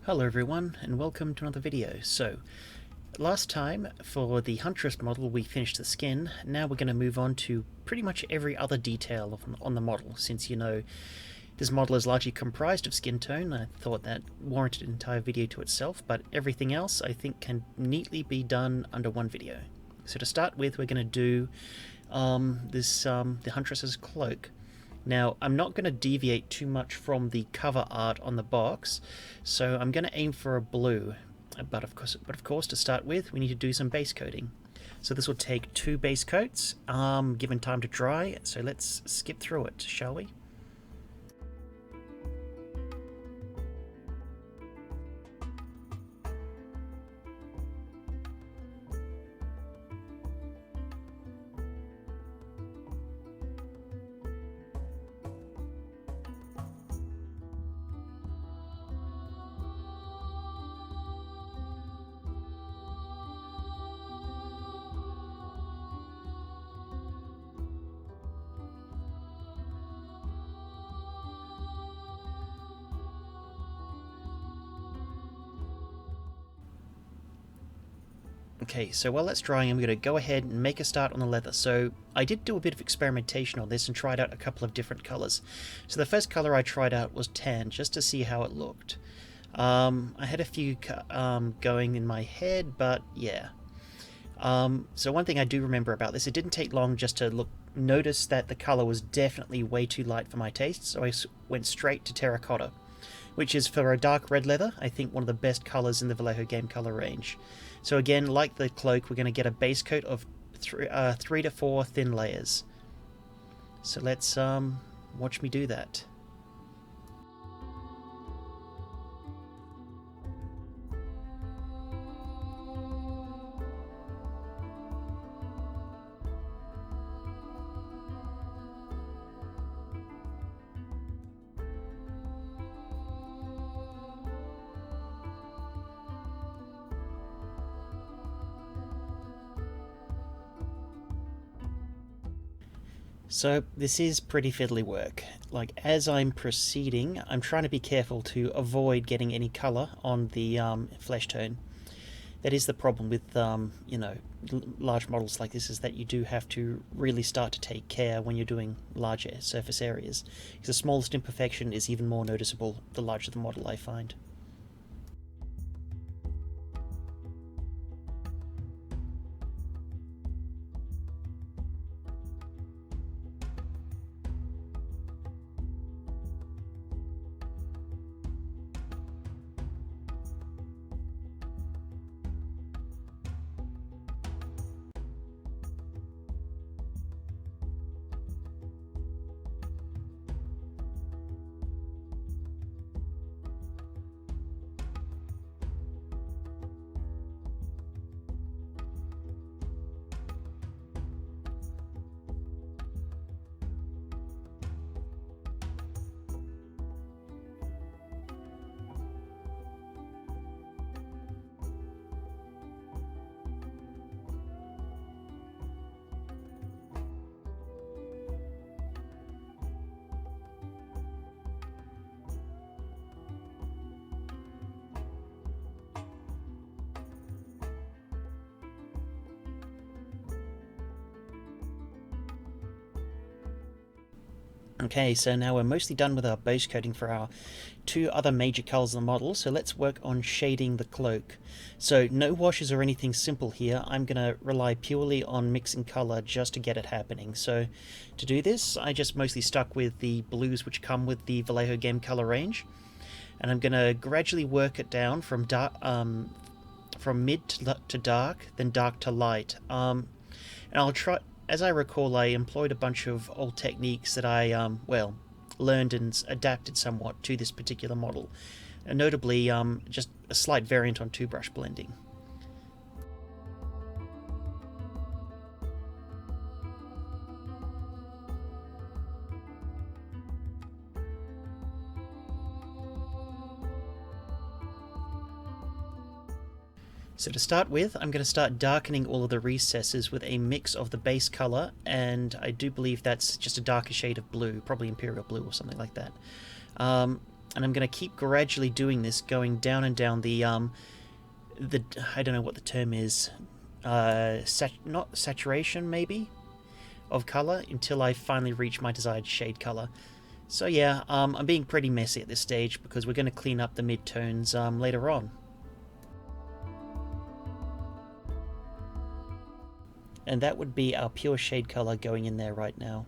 Hello everyone and welcome to another video. So last time for the Huntress model we finished the skin. Now we're going to move on to pretty much every other detail on the model. Since this model is largely comprised of skin tone, I thought that warranted an entire video to itself, but everything else I think can neatly be done under one video. So to start with, we're going to do the Huntress's cloak. Now, I'm not going to deviate too much from the cover art on the box, so I'm going to aim for a blue. But of course, to start with, we need to do some base coating. So this will take 2 base coats, given time to dry. So let's skip through it, shall we? Okay, so while that's drying, I'm going to go ahead and make a start on the leather. So I did do a bit of experimentation on this and tried out a couple of different colours. So the first colour I tried out was tan, just to see how it looked. I had a few going in my head, but yeah. So one thing I do remember about this, it didn't take long just to notice that the colour was definitely way too light for my taste, so I went straight to terracotta, which is, for a dark red leather, I think one of the best colours in the Vallejo game colour range. So again, like the cloak, we're going to get a base coat of 3 to 4 thin layers. So let's watch me do that. So this is pretty fiddly work. Like, as I'm proceeding, I'm trying to be careful to avoid getting any colour on the flesh tone. That is the problem with large models like this, is that you do have to really start to take care when you're doing larger surface areas, because the smallest imperfection is even more noticeable the larger the model, I find. Okay, so now we're mostly done with our base coating for our 2 other major colours of the model, so let's work on shading the cloak. So no washes or anything simple here. I'm going to rely purely on mixing colour just to get it happening. So to do this, I just mostly stuck with the blues which come with the Vallejo game colour range, and I'm going to gradually work it down from mid to dark, then dark to light. And I'll try. As I recall, I employed a bunch of old techniques that I, learned and adapted somewhat to this particular model. And notably, just a slight variant on 2-brush blending. So to start with, I'm going to start darkening all of the recesses with a mix of the base color, and I do believe that's just a darker shade of blue, probably Imperial Blue or something like that. And I'm going to keep gradually doing this, going down and down the I don't know what the term is, not saturation maybe, of color, until I finally reach my desired shade color. So yeah, I'm being pretty messy at this stage because we're going to clean up the mid-tones later on. And that would be our pure shade color going in there right now.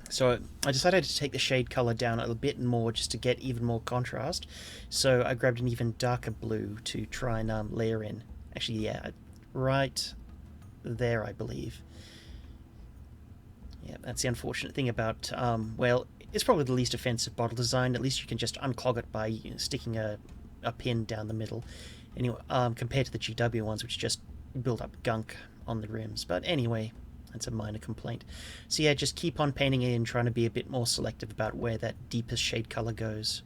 So I decided to take the shade color down a bit more just to get even more contrast. So I grabbed an even darker blue to try and layer in. Actually, yeah, right there, I believe. Yeah, that's the unfortunate thing about, well, it's probably the least offensive bottle design. At least you can just unclog it by sticking a pin down the middle. Anyway, compared to the GW ones, which just build up gunk on the rims. But anyway, that's a minor complaint. So yeah, just keep on painting it and trying to be a bit more selective about where that deepest shade color goes.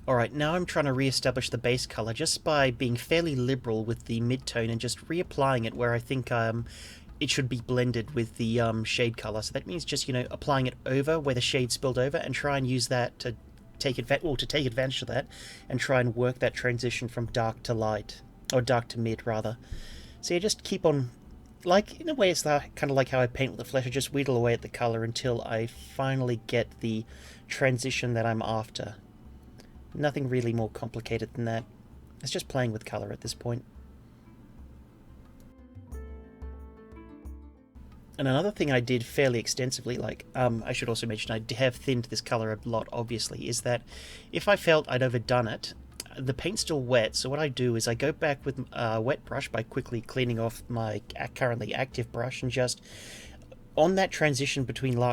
Alright, now I'm trying to re-establish the base color just by being fairly liberal with the mid-tone and just reapplying it where I think it should be blended with the shade color. So that means just, you know, applying it over where the shade spilled over and try and use that to take advantage of that and try and work that transition from dark to light, or dark to mid rather. So yeah, just keep on, like, in a way it's kind of like how I paint with the flesh. I just wheedle away at the color until I finally get the transition that I'm after. Nothing really more complicated than that. It's just playing with color at this point. And another thing I did fairly extensively, like, I should also mention I have thinned this color a lot, obviously, is that if I felt I'd overdone it, the paint's still wet, so what I do is I go back with a wet brush by quickly cleaning off my currently active brush, and just on that transition between from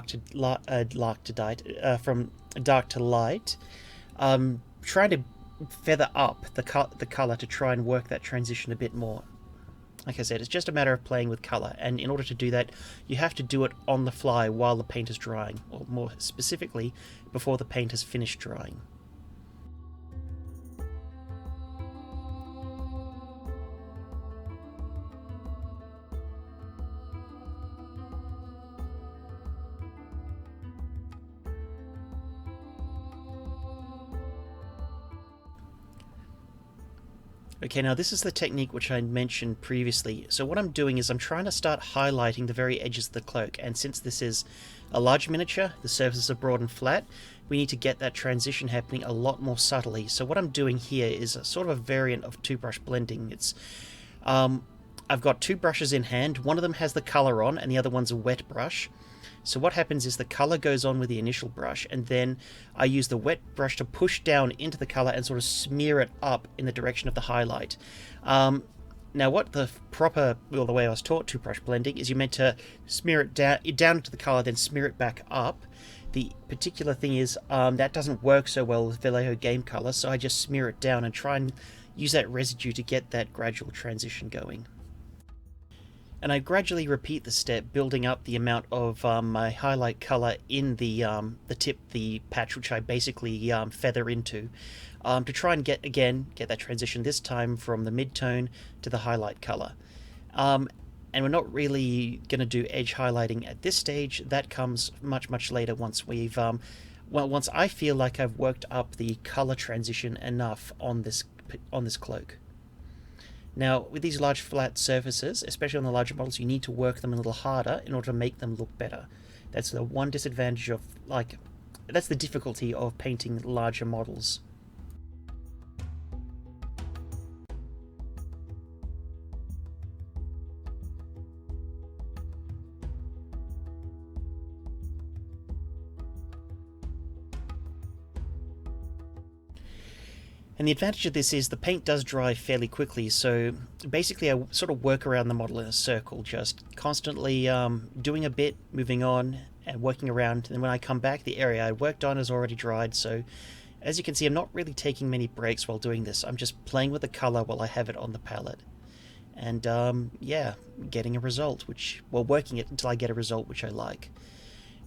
dark to light, trying to feather up the color to try and work that transition a bit more. Like I said, it's just a matter of playing with color, and in order to do that, you have to do it on the fly while the paint is drying, or more specifically, before the paint has finished drying. Okay, now this is the technique which I mentioned previously. So what I'm doing is I'm trying to start highlighting the very edges of the cloak, and since this is a large miniature, the surfaces are broad and flat, we need to get that transition happening a lot more subtly. So what I'm doing here is a sort of a variant of two-brush blending. It's I've got two brushes in hand. One of them has the color on and the other one's a wet brush. So what happens is the color goes on with the initial brush, and then I use the wet brush to push down into the color and sort of smear it up in the direction of the highlight. Now what the way I was taught two-brush blending is you're meant to smear it down into the color, then smear it back up. The particular thing is that doesn't work so well with Vallejo game color, so I just smear it down and try and use that residue to get that gradual transition going. And I gradually repeat the step, building up the amount of my highlight color in the patch, which I basically feather into, to try and get that transition, this time from the mid-tone to the highlight color. And we're not really going to do edge highlighting at this stage. That comes much later, once we've once I feel like I've worked up the color transition enough on this cloak. Now, with these large flat surfaces, especially on the larger models, you need to work them a little harder in order to make them look better. That's the one disadvantage of, that's the difficulty of painting larger models. And the advantage of this is the paint does dry fairly quickly, so basically I sort of work around the model in a circle, just constantly doing a bit, moving on, and working around, and when I come back, the area I worked on is already dried, so As you can see, I'm not really taking many breaks while doing this. I'm just playing with the color while I have it on the palette. And yeah, getting a result, well, working it until I get a result which I like.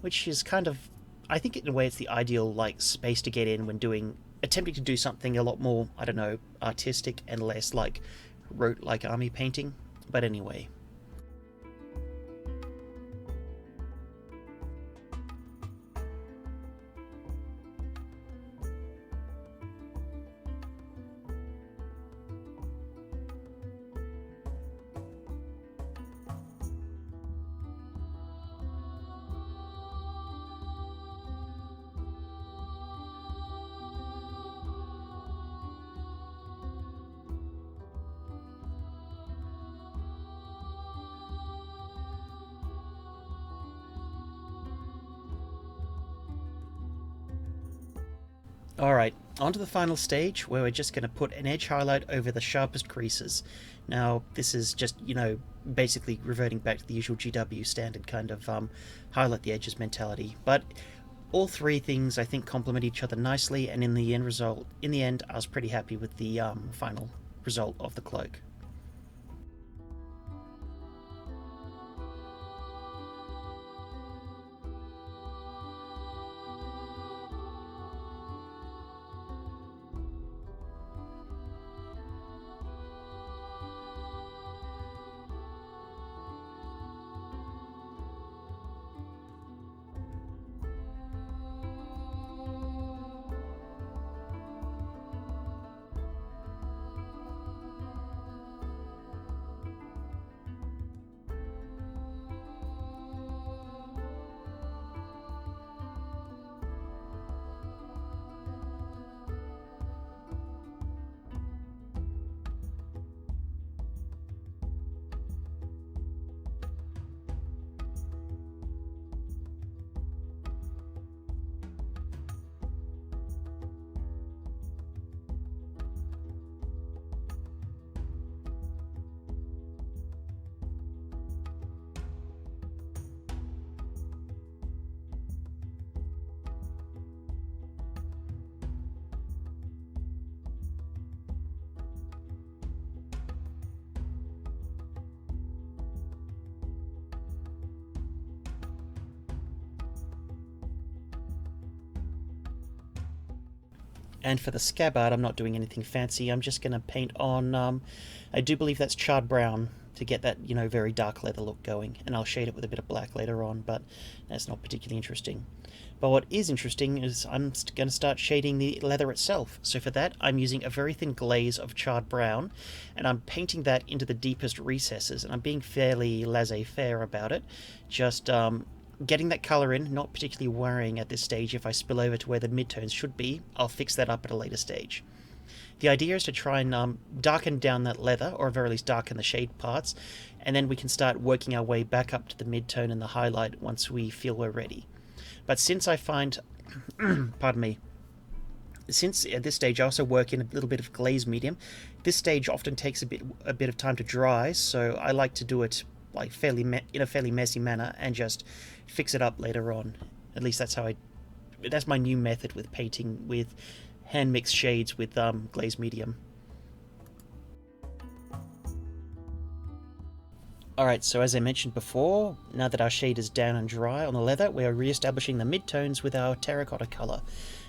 Which is kind of, I think in a way it's the ideal like space to get in when attempting to do something a lot more, I don't know, artistic and less like rote like army painting. But anyway. Alright, on to the final stage where we're just going to put an edge highlight over the sharpest creases. Now, this is just, basically reverting back to the usual GW standard kind of highlight the edges mentality. But all three things I think complement each other nicely, and in the end I was pretty happy with the final result of the cloak. And for the scabbard, I'm not doing anything fancy. I'm just going to paint on, I do believe that's charred brown to get that, very dark leather look going. And I'll shade it with a bit of black later on, but that's not particularly interesting. But what is interesting is I'm going to start shading the leather itself. So for that, I'm using a very thin glaze of charred brown, and I'm painting that into the deepest recesses. And I'm being fairly laissez-faire about it. Just getting that colour in, not particularly worrying at this stage if I spill over to where the midtones should be. I'll fix that up at a later stage. The idea is to try and darken down that leather, or at very least darken the shade parts, and then we can start working our way back up to the midtone and the highlight once we feel we're ready. But since I find, pardon me, since at this stage I also work in a little bit of glaze medium, this stage often takes a bit of time to dry, so I like to do it like in a fairly messy manner and just fix it up later on. At least that's my new method with painting with hand mixed shades with glaze medium. Alright, so as I mentioned before, now that our shade is down and dry on the leather, we are re-establishing the midtones with our terracotta colour.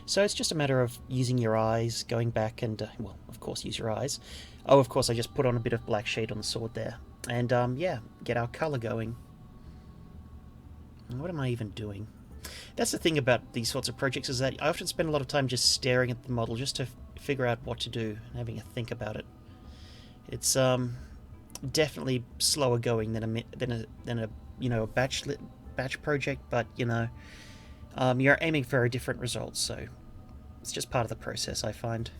So it's just a matter of using your eyes, going back and, well, of course use your eyes. Oh, of course I just put on a bit of black shade on the sword there. And yeah, get our colour going. What am I even doing? That's the thing about these sorts of projects, is that I often spend a lot of time just staring at the model just to figure out what to do and having a think about it. It's definitely slower going than a batch project, but you're aiming for a different result, so it's just part of the process, I find.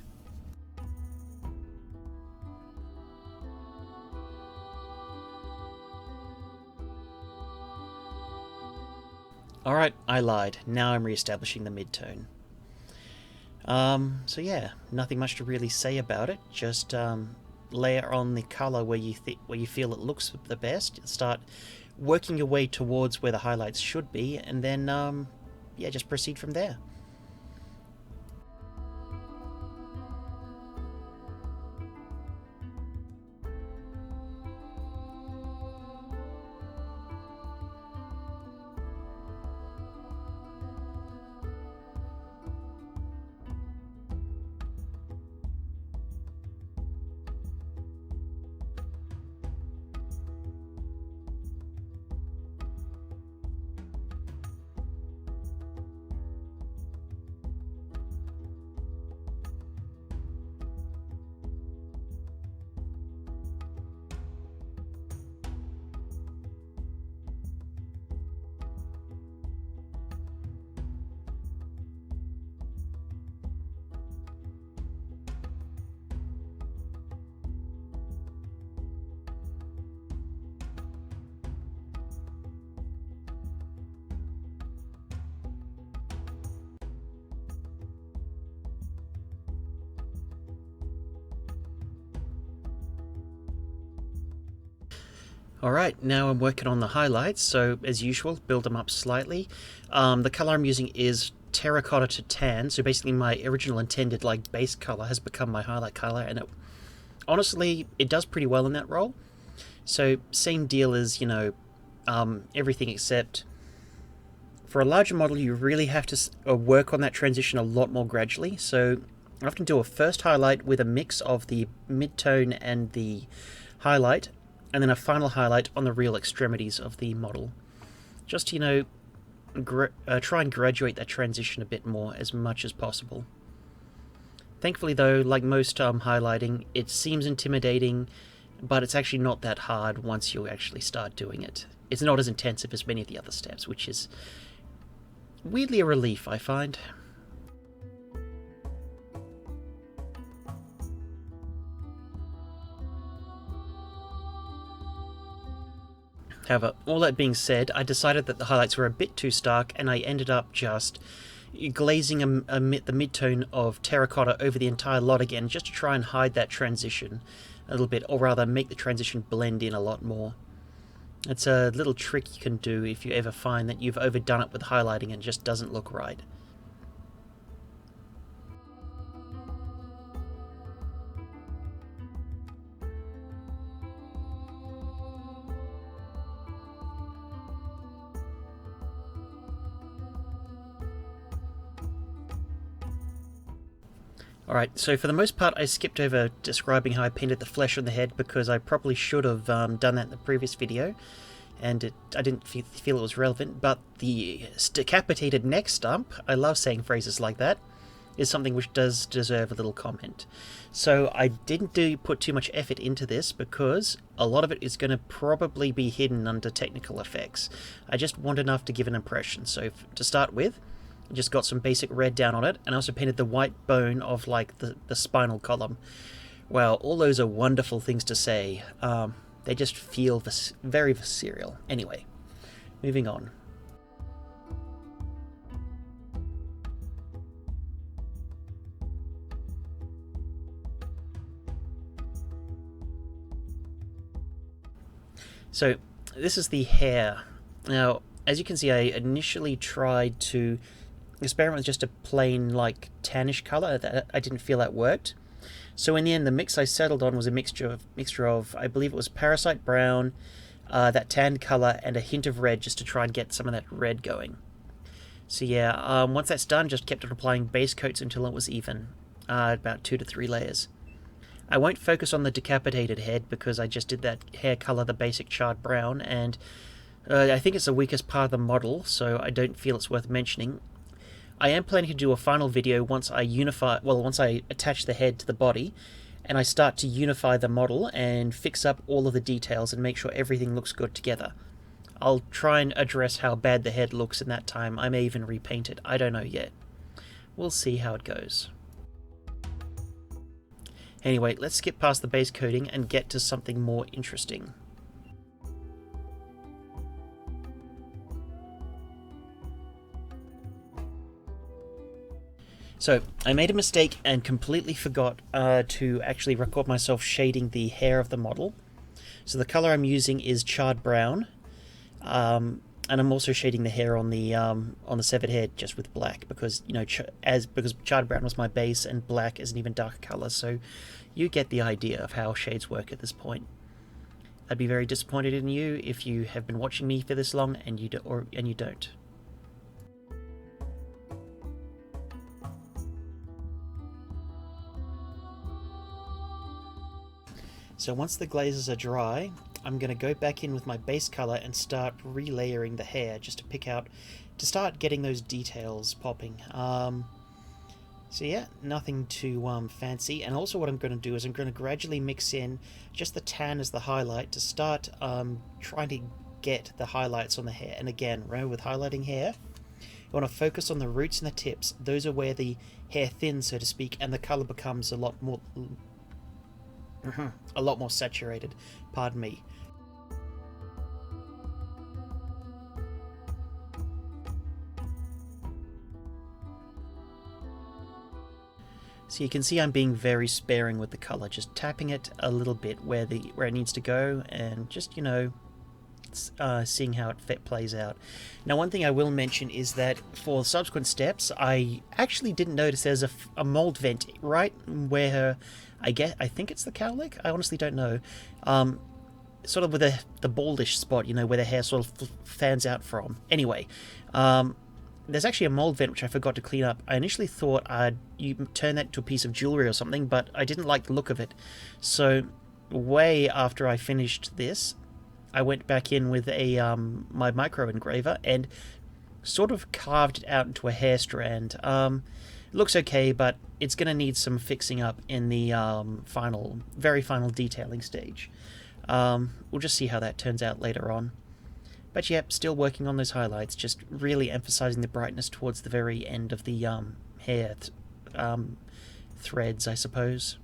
Alright, I lied. Now I'm re-establishing the midtone. So yeah, nothing much to really say about it. Just layer on the colour where you feel it looks the best. Start working your way towards where the highlights should be, and then yeah, just proceed from there. Alright, now I'm working on the highlights, so as usual, build them up slightly. The colour I'm using is terracotta to tan, so basically my original intended like base colour has become my highlight colour, and honestly, it does pretty well in that role. So same deal as, everything except for a larger model you really have to work on that transition a lot more gradually, so I often do a first highlight with a mix of the mid-tone and the highlight, and then a final highlight on the real extremities of the model. Just, try and graduate that transition a bit more as much as possible. Thankfully though, like most highlighting, it seems intimidating, but it's actually not that hard once you actually start doing it. It's not as intensive as many of the other steps, which is weirdly a relief, I find. However, all that being said, I decided that the highlights were a bit too stark, and I ended up just glazing the mid-tone of terracotta over the entire lot again, just to try and hide that transition a little bit, or rather make the transition blend in a lot more. It's a little trick you can do if you ever find that you've overdone it with highlighting and it just doesn't look right. Alright, so for the most part I skipped over describing how I painted the flesh on the head because I probably should have done that in the previous video, and I didn't feel it was relevant, but the decapitated neck stump, I love saying phrases like that, is something which does deserve a little comment. So I didn't put too much effort into this because a lot of it is going to probably be hidden under technical effects. I just want enough to give an impression. So to start with, I just got some basic red down on it, and I also painted the white bone of like the spinal column. Well, all those are wonderful things to say. They just feel very visceral. Anyway, moving on. So this is the hair. Now, as you can see, I initially tried to experiment with just a plain, like, tannish colour. That I didn't feel that worked. So in the end, the mix I settled on was a mixture of I believe it was Parasite Brown, that tanned colour, and a hint of red just to try and get some of that red going. So yeah, once that's done, just kept on applying base coats until it was even, about 2 to 3 layers. I won't focus on the decapitated head because I just did that hair colour, the basic charred brown, and I think it's the weakest part of the model, so I don't feel it's worth mentioning. I am planning to do a final video once I attach the head to the body, and I start to unify the model and fix up all of the details and make sure everything looks good together. I'll try and address how bad the head looks in that time. I may even repaint it. I don't know yet. We'll see how it goes. Anyway, let's skip past the base coating and get to something more interesting. So, I made a mistake and completely forgot to actually record myself shading the hair of the model. So the colour I'm using is charred brown, and I'm also shading the hair on the severed head just with black because because charred brown was my base and black is an even darker colour. So you get the idea of how shades work at this point. I'd be very disappointed in you if you have been watching me for this long and you don't. So once the glazes are dry, I'm going to go back in with my base colour and start relayering the hair just to start getting those details popping. So yeah, nothing too fancy. And also what I'm going to do is I'm going to gradually mix in just the tan as the highlight to start trying to get the highlights on the hair. And again, remember with highlighting hair, you want to focus on the roots and the tips. Those are where the hair thins, so to speak, and the colour becomes a lot more saturated. Pardon me. So you can see I'm being very sparing with the colour, just tapping it a little bit where it needs to go, and just, seeing how it plays out. Now, one thing I will mention is that for subsequent steps, I actually didn't notice there's a mold vent right where her, I think it's the cowlick. I honestly don't know. Sort of with the baldish spot, where the hair sort of fans out from. Anyway, there's actually a mold vent which I forgot to clean up. I initially thought you turn that into a piece of jewelry or something, but I didn't like the look of it. So way after I finished this, I went back in with my micro engraver and sort of carved it out into a hair strand. It looks okay, but it's going to need some fixing up in the very final detailing stage. We'll just see how that turns out later on. But yep, still working on those highlights, just really emphasizing the brightness towards the very end of the hair threads, I suppose.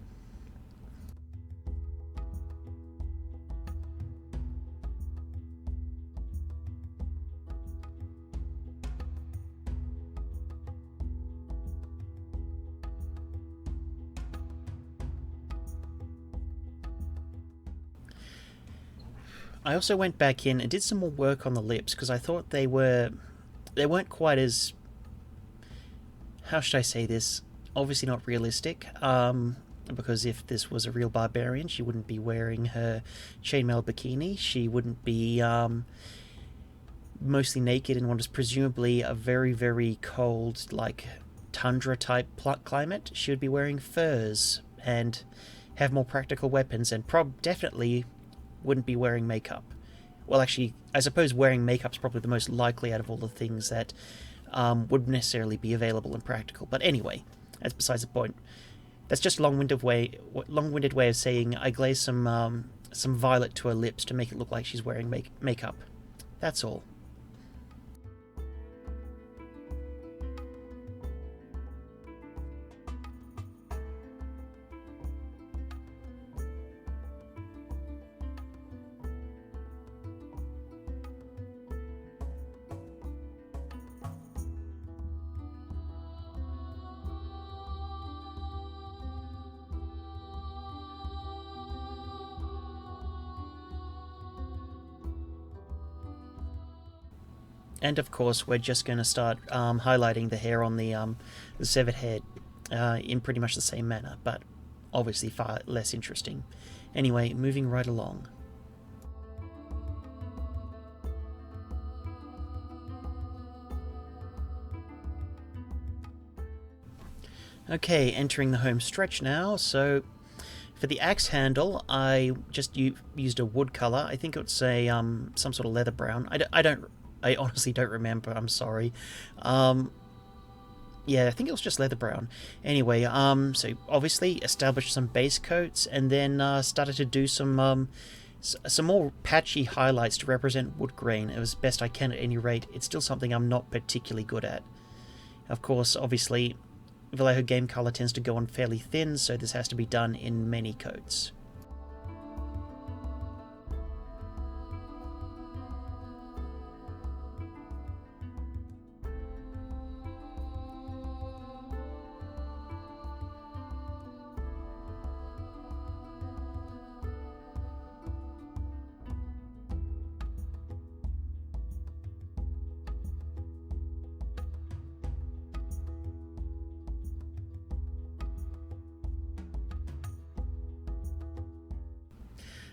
I also went back in and did some more work on the lips because I thought they weren't quite as, how should I say this? Obviously not realistic. Because if this was a real barbarian, she wouldn't be wearing her chainmail bikini. She wouldn't be mostly naked in what is presumably a very, very cold, like tundra type climate. She would be wearing furs and have more practical weapons, and definitely wouldn't be wearing makeup. Well, actually, I suppose wearing makeup's probably the most likely out of all the things that would necessarily be available and practical. But anyway, that's besides the point. That's just a long-winded way of saying I glazed some violet to her lips to make it look like she's wearing makeup. That's all. And of course, we're just going to start highlighting the hair on the severed head in pretty much the same manner, but obviously far less interesting. Anyway, moving right along. Okay, entering the home stretch now. So for the axe handle, I just used a wood color. I think it's a some sort of leather brown. I honestly don't remember. I'm sorry. Yeah, I think it was just leather brown. Anyway, so obviously established some base coats and then started to do some more patchy highlights to represent wood grain as best I can at any rate. It's still something I'm not particularly good at. Of course, obviously, Vallejo game color tends to go on fairly thin, so this has to be done in many coats.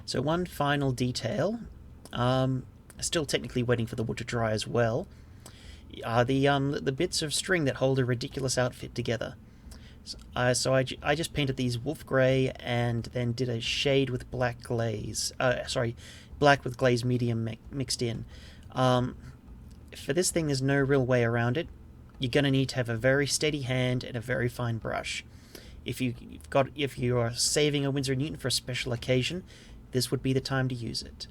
So one final detail, still technically waiting for the wood to dry as well, are the bits of string that hold a ridiculous outfit together. So I just painted these wolf grey and then did a shade with black glaze. Black with glaze medium mixed in. For this thing, there's no real way around it. You're going to need to have a very steady hand and a very fine brush. If you are saving a Winsor & Newton for a special occasion, this would be the time to use it.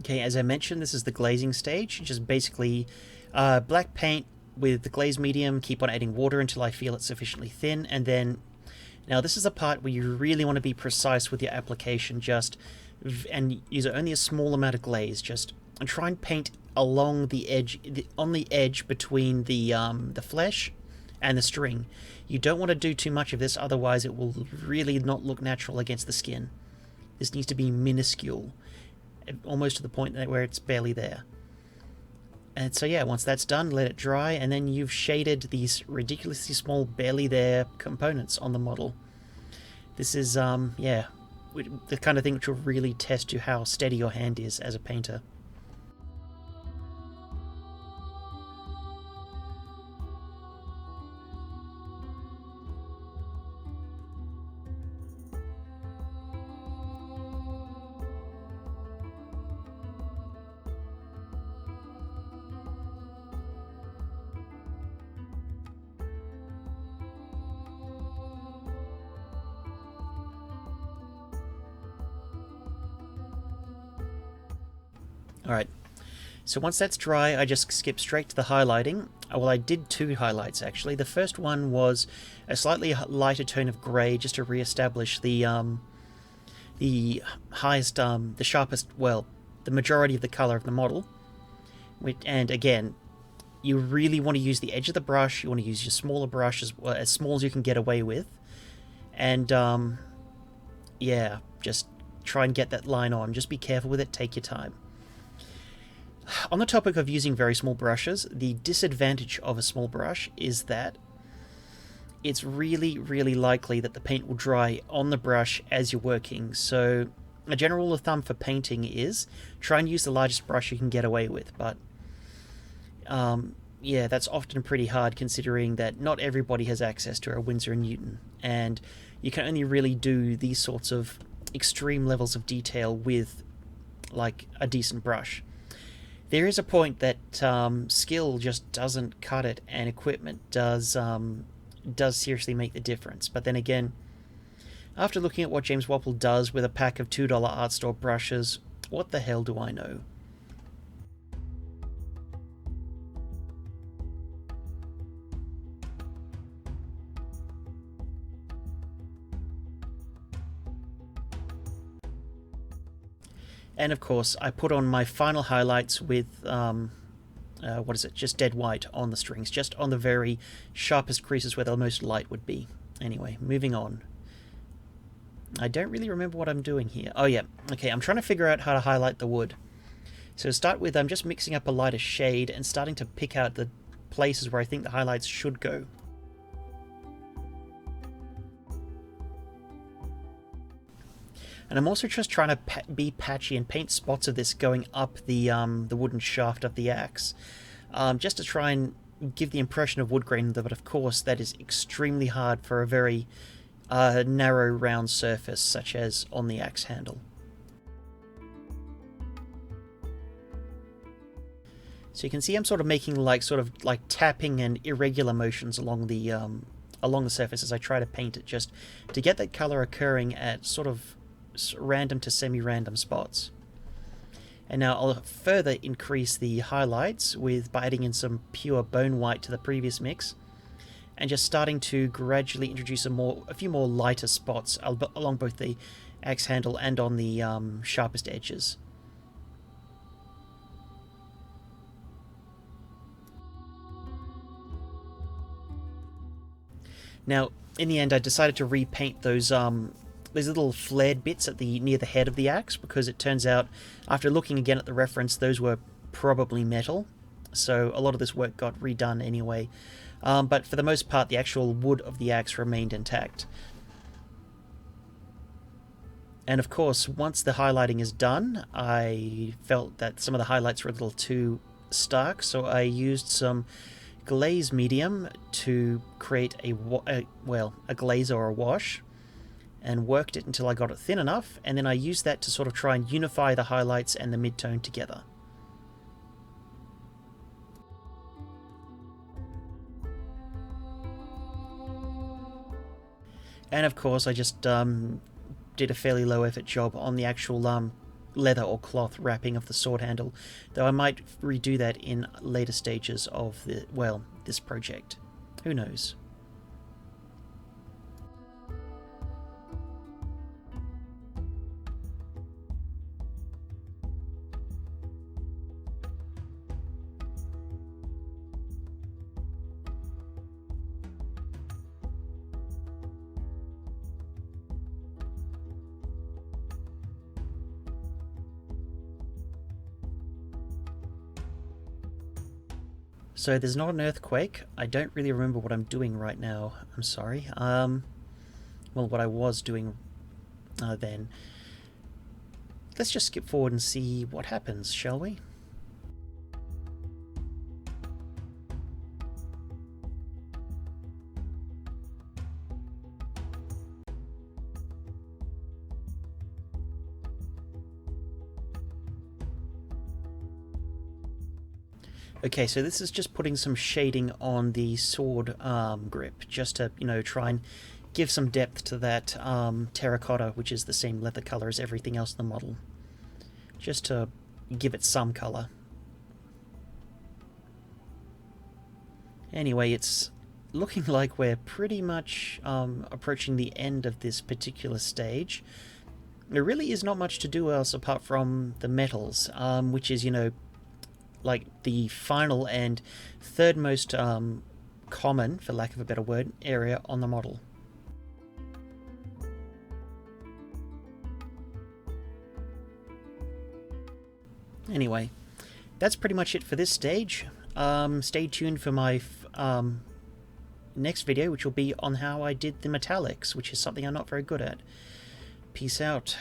Okay, as I mentioned, this is the glazing stage, just basically black paint with the glaze medium, keep on adding water until I feel it's sufficiently thin, and then, now this is the part where you really want to be precise with your application, and use only a small amount of glaze, and try and paint along the edge, on the edge between the flesh and the string. You don't want to do too much of this, otherwise it will really not look natural against the skin. This needs to be minuscule, almost to the point where it's barely there. And so yeah, once that's done, let it dry, and then you've shaded these ridiculously small, barely there components on the model. This is, yeah, the kind of thing which will really test you how steady your hand is as a painter. Alright, so once that's dry, I just skip straight to the highlighting. Well, I did two highlights actually. The first one was a slightly lighter tone of grey, just to re-establish the highest, the sharpest, well, the majority of the colour of the model. And again, you really want to use the edge of the brush, you want to use your smaller brush, as small as you can get away with. And, yeah, just try and get that line on. Just be careful with it, take your time. On the topic of using very small brushes, the disadvantage of a small brush is that it's really, really likely that the paint will dry on the brush as you're working. So a general rule of thumb for painting is try and use the largest brush you can get away with. But yeah, that's often pretty hard considering that not everybody has access to a Winsor & Newton, and you can only really do these sorts of extreme levels of detail with like a decent brush. There is a point that skill just doesn't cut it, and equipment does seriously make the difference. But then again, after looking at what James Wapple does with a pack of $2 art store brushes, what the hell do I know? And of course, I put on my final highlights with, what is it, just dead white on the strings, just on the very sharpest creases where the most light would be. Anyway, moving on. I don't really remember what I'm doing here. Oh yeah, okay, I'm trying to figure out how to highlight the wood. So to start with, I'm just mixing up a lighter shade and starting to pick out the places where I think the highlights should go. And I'm also just trying to be patchy and paint spots of this going up the wooden shaft of the axe, just to try and give the impression of wood grain, but of course that is extremely hard for a very narrow round surface such as on the axe handle. So you can see I'm sort of making sort of like tapping and irregular motions along the surface as I try to paint it, just to get that color occurring at sort of random to semi-random spots. And now I'll further increase the highlights by adding in some pure bone white to the previous mix, and just starting to gradually introduce a few more lighter spots along both the axe handle and on the sharpest edges. Now, in the end, I decided to repaint those little flared bits near the head of the axe, because it turns out, after looking again at the reference, those were probably metal. So a lot of this work got redone anyway. But for the most part, the actual wood of the axe remained intact. And of course, once the highlighting is done, I felt that some of the highlights were a little too stark, so I used some glaze medium to create a glaze or a wash, and worked it until I got it thin enough, and then I used that to sort of try and unify the highlights and the mid-tone together. And of course I just did a fairly low effort job on the actual leather or cloth wrapping of the sword handle, though I might redo that in later stages of this project. Who knows? So there's not an earthquake. I don't really remember what I'm doing right now. I'm sorry. Well, what I was doing then. Let's just skip forward and see what happens, shall we? Okay, so this is just putting some shading on the sword grip, just to, try and give some depth to that terracotta, which is the same leather color as everything else in the model. Just to give it some color. Anyway, it's looking like we're pretty much approaching the end of this particular stage. There really is not much to do else apart from the metals, which is, like the final and third most common, for lack of a better word, area on the model. Anyway, that's pretty much it for this stage. Stay tuned for my next video, which will be on how I did the metallics, which is something I'm not very good at. Peace out.